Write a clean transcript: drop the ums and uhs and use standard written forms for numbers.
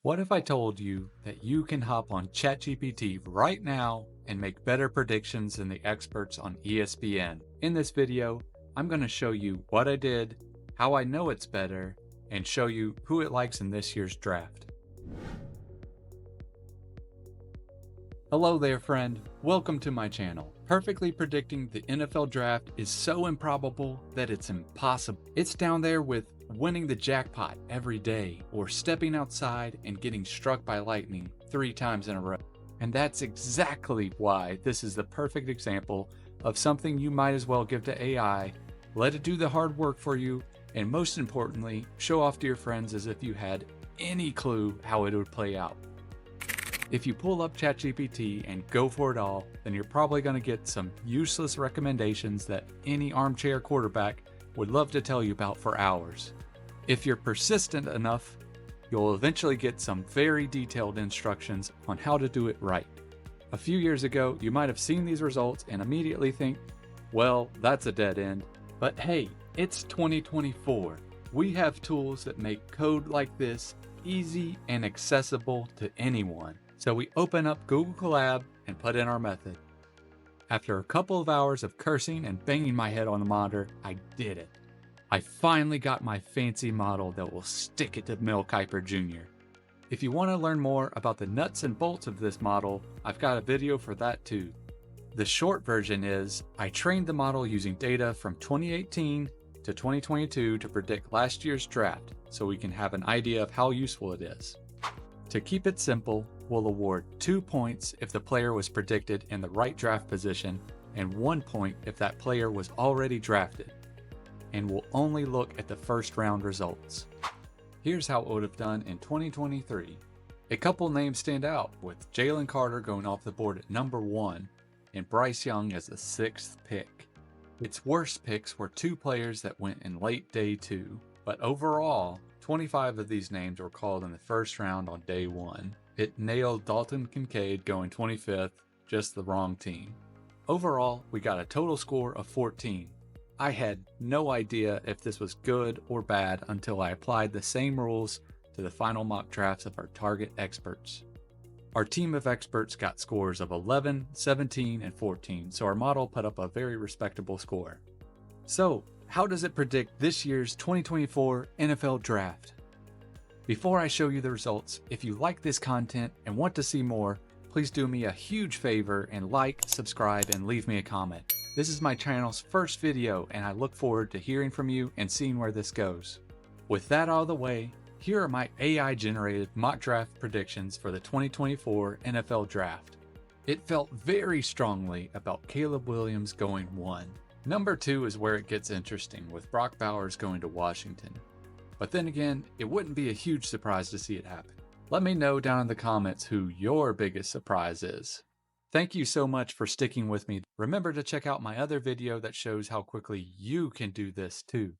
What if I told you that you can hop on ChatGPT right now and make better predictions than the experts on ESPN? In this video, I'm going to show you what I did, how I know it's better, and show you who it likes in this year's draft. Hello there, friend. Welcome to my channel. Perfectly predicting the NFL draft is so improbable that it's impossible. It's down there with winning the jackpot every day or stepping outside and getting struck by lightning 3 times in a row. And that's exactly why this is the perfect example of something you might as well give to AI, let it do the hard work for you, and most importantly, show off to your friends as if you had any clue how it would play out. If you pull up ChatGPT and go for it all, then you're probably going to get some useless recommendations that any armchair quarterback would love to tell you about for hours. If you're persistent enough, you'll eventually get some very detailed instructions on how to do it right. A few years ago, you might have seen these results and immediately think, well, that's a dead end. But hey, it's 2024. We have tools that make code like this easy and accessible to anyone. So we open up Google Colab and put in our method. After a couple of hours of cursing and banging my head on the monitor, I did it. I finally got my fancy model that will stick it to Mel Kiper Jr. If you want to learn more about the nuts and bolts of this model, I've got a video for that too. The short version is, I trained the model using data from 2018 to 2022 to predict last year's draft, so we can have an idea of how useful it is. To keep it simple, we'll award 2 points if the player was predicted in the right draft position and 1 point if that player was already drafted. And we'll only look at the first round results. Here's how it would have done in 2023. A couple names stand out, with Jalen Carter going off the board at number 1 and Bryce Young as the 6th pick. Its worst picks were 2 players that went in late day 2, but overall, 25 of these names were called in the first round on day 1. It nailed Dalton Kincaid going 25th, just the wrong team. Overall, we got a total score of 14. I had no idea if this was good or bad until I applied the same rules to the final mock drafts of our target experts. Our team of experts got scores of 11, 17, and 14, so our model put up a very respectable score. So, how does it predict this year's 2024 NFL Draft? Before I show you the results, if you like this content and want to see more, please do me a huge favor and like, subscribe, and leave me a comment. This is my channel's first video, and I look forward to hearing from you and seeing where this goes. With that out of the way, here are my AI-generated mock draft predictions for the 2024 NFL Draft. It felt very strongly about Caleb Williams going 1. Number 2 is where it gets interesting, with Brock Bowers going to Washington. But then again, it wouldn't be a huge surprise to see it happen. Let me know down in the comments who your biggest surprise is. Thank you so much for sticking with me. Remember to check out my other video that shows how quickly you can do this too.